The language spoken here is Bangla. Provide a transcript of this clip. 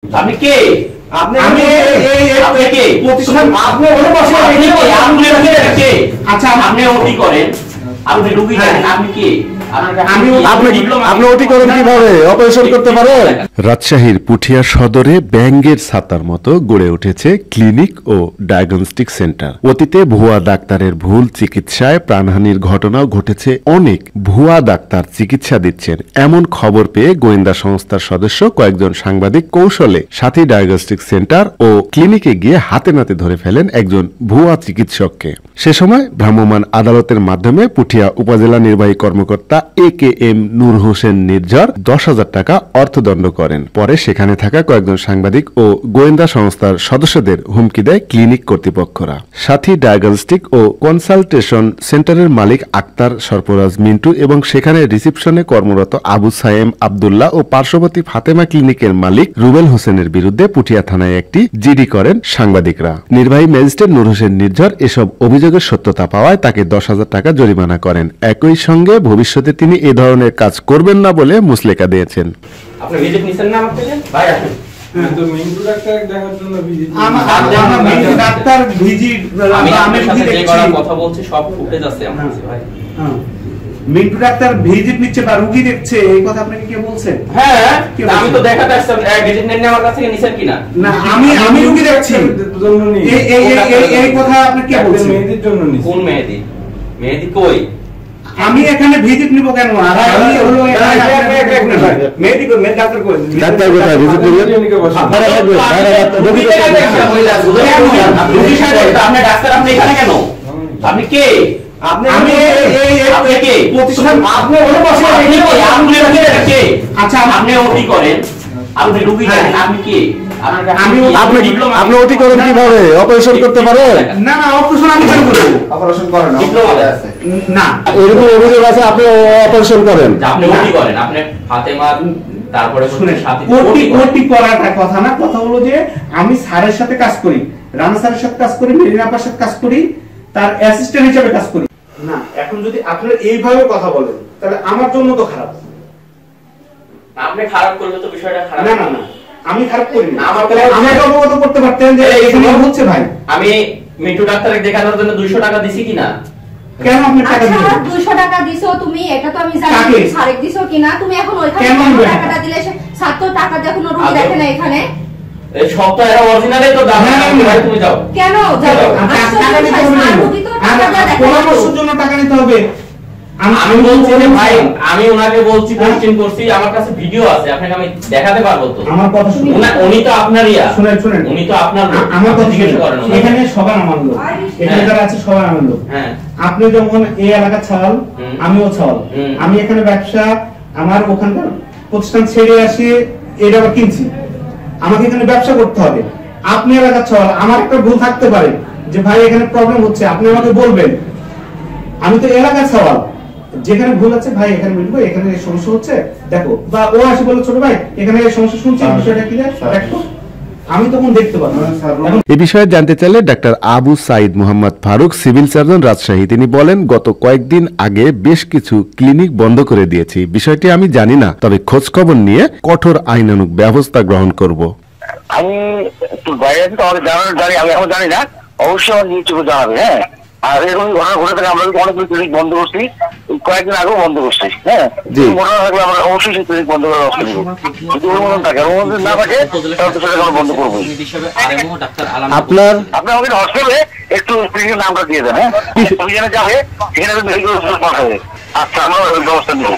আপনি কে? আপনি আমি আপনি কে? প্রতিষ্ঠান আপনি ওখানে বসে কে? আচ্ছা আপনি ওটি করেন, আপনি রোগী দেখেন, আপনি কে? আপনি ওটি করেন কিভাবে? অপারেশন করতে পারেন? রাজশাহীর পুঠিয়া সদরে ব্যাঙ্গের ছাতার মতো গড়ে উঠেছে ক্লিনিক ও ডায়াগনস্টিক সেন্টার। অতীতে ভুয়া ডাক্তারের ভুল চিকিৎসায় প্রাণহানির ঘটনাও ঘটেছে অনেক। ভুয়া ডাক্তার চিকিৎসা দিচ্ছেন এমন খবর পেয়ে গোয়েন্দা সংস্থার সদস্য কয়েকজন সাংবাদিক কৌশলে সাথী ডায়াগনস্টিক সেন্টার ও ক্লিনিকে গিয়ে হাতে নাতে ধরে ফেলেন একজন ভুয়া চিকিৎসককে। সে সময় ভ্রাম্যমাণ আদালতের মাধ্যমে পুঠিয়া উপজেলা নির্বাহী কর্মকর্তা AKM নূর হোসেন নির্ঝর 10,000 টাকা অর্থদণ্ড করেন। পরে সেখানে থাকা কয়েকজন সাংবাদিক ও গোয়েন্দা সংস্থার সদস্যদের হুমকি দেয় ক্লিনিক কর্তৃপক্ষরা। সাথী ডায়াগনস্টিক ও কনসালটেশন সেন্টারের মালিক আক্তার সরফরাজ মিন্টু এবং সেখানে রিসিপশনে কর্মরত আবু সায়েম আব্দুল্লাহ ও পার্শ্ববর্তী ফাতেমা ক্লিনিকের মালিক রুবেল হোসেনের বিরুদ্ধে পুঠিয়া থানায় একটি জিডি করেন সাংবাদিকরা। নির্বাহী ম্যাজিস্ট্রেট নূর হোসেন নির্ঝর এসব অভিযোগের সত্যতা পাওয়ায় তাকে 10,000 টাকা জরিমানা করেন। একই সঙ্গে ভবিষ্যতে তিনি এ ধরনের কাজ করবেন না বলে মুচলেকা দিয়েছেন। আপনি ভিজিট নিছেন না আমার থেকে? ভাই আসুন। তো মিন্টু ডাক্তার দেখার জন্য ভিজিট আমার মিন্টু ডাক্তার ভিজিট আমি সাথে যে কথা বলছি সব ফুটেজ আছে আমার কাছে ভাই। হ্যাঁ মিন্টু ডাক্তার ভিজিট নিচ্ছে বা রোগী দেখছে এই কথা আপনাকে কে বলছেন? হ্যাঁ আমি তো দেখাতে আসলাম ভিজিট নেন আমার কাছ থেকে নিছেন কিনা? না আমি রোগী দেখছি জন্য নি এই কথা আপনি কে বলছেন? মেহেদির জন্য নি। কোন মেহেদি? মেহেদি কই? আমি এখানে ভিজিট নিব কেন? আর আমি হলো মেহেদি কই? মেহেদি ডাক্তার কই? ডাক্তার কোথায় ভিজিট করবেন? আপনারা লাগবে রোগী সাহেব আপনি ডাক্তার, আপনি এখানে কেন? আপনি কে? আপনি কে? প্রতিষ্ঠান আপনি ওখানে বসে কে? আচ্ছা আপনি ওটি করেন, আপনি রোগী দেখেন, আপনি কে? আপনি ওটি করেন কিভাবে? অপারেশন করতে পারেন? না অপারেশন আমি কেন করব? অপারেশন করেন ডিপ্লোমা আছে না এরকম অভিযোগ আছে আপনি অপারেশন করেন? আপনি ওটি করেন, আপনি ফাতেমা তারপরে শুনে সাথী ওটি করাটা কথা না, কথা হলো যে আমি স্যারের সাথে কাজ করি, রানা স্যারের সাথে কাজ করি, মেরিনা আপার সাথে কাজ করি, তার অ্যাসিস্ট্যান্ট হিসেবে কাজ করি না। এখন যদি আপনারা এইভাবে কথা বলেন তাহলে আমার জন্য তো খারাপ। আপনি খারাপ করলে তো বিষয়টা খারাপ। না আমি খারাপ করি না। আমাকে অবগত করতে পারতেন যে এখানে হচ্ছে ভাই। আমি মিন্টু ডাক্তারকে দেখানোর জন্য 200 টাকা দিছি কিনা? কেন আপনি টাকা দিবেন? 200 টাকা দিছো তুমি, এটা তো আমি জানি সারেক দিছো কিনা। তুমি এখন ওইখানে টাকাটা দিলে সাত তো টাকা দিয়ে কোনো রোগী দেখে না এখানে। এই সবটা এরা অরিজিনালি তো দাম ভাই, তুমি যাও। কেন যাও? টাকা দিতে হবে না। পরামর্শের জন্য টাকা নিতে হবে। আমি বলছি যে ভাই, আমি ওনাকে বলছি, কোশ্চেন করছি, আমার কাছে ভিডিও আছে, আপনাকে আমি দেখাতে পারবো তো। আমার কথা শুনুন। উনি তো আপনারই। শুনেন উনি তো আপনার। আমার কথা জিজ্ঞেস করেন। এখানে সবার আমার লোক, এখানে যারা আছে সবার আমার লোক। হ্যাঁ আপনি যখন এই এলাকা ছাড়াল, আমিও ছাড়াল, আমি এখানে ব্যবসা আমার ওখানকার প্রতিষ্ঠান ছেড়ে আসি, এটা আবার কিনছি, আমাকে এখানে ব্যবসা করতে হবে। আপনি এলাকা ছাড়াল, আমার একটা ভুল থাকতে পারে যে ভাই এখানে প্রবলেম হচ্ছে, আপনি আমাকে বলবেন। আমি তো এলাকা ছাড়াল, যেখানে ভুল আছে ভাই এখানে বলবো, এখানে এই সমস্যা হচ্ছে দেখো, বা ও আসে বলে ছোট ভাই এখানে এই সমস্যা শুনছি, বিষয়টা ক্লিয়ার দেখো, আমি তখন দেখতে পারবো। এ বিষয়ে জানতে চাইলে doctor Abu Sayeed Mohammad Faruk, civil surgeon, Rajshahi, তিনি বলেন, গত কয়েকদিন আগে বেশ কিছু ক্লিনিক বন্ধ করে দিয়েছি। বিষয়টি আমি জানি না, তবে খোঁজ খবর নিয়ে কঠোর আইনানুগ ব্যবস্থা গ্রহণ করব। আমি একটু বাইরে আছি তো, আমাকে জানি আমি এখন জানি না, অবশ্যই আমার নিউজ জানাবে। হ্যাঁ, আর এরকম ঘটনা ঘটে থাকে, আমরা অনেকগুলো ক্লিনিক বন্ধ করছি, কয়েকদিন আগেও বন্ধ করছি। হ্যাঁ, ঘটনা থাকলে আমরা অবশ্যই সেই ক্লিনিক বন্ধ করার ব্যবস্থা নেব। যদি অনুমোদন থাকে, অনুমোদন না থাকে তাহলে তো সেটা আমরা বন্ধ করবো। আপনার আমাকে হসপিটালে একটু ক্লিনিকের নামটা দিয়ে দেন। হ্যাঁ, অভিযানে যাবে, এখানে পাঠাবে। আচ্ছা, আমরা ব্যবস্থা নেব।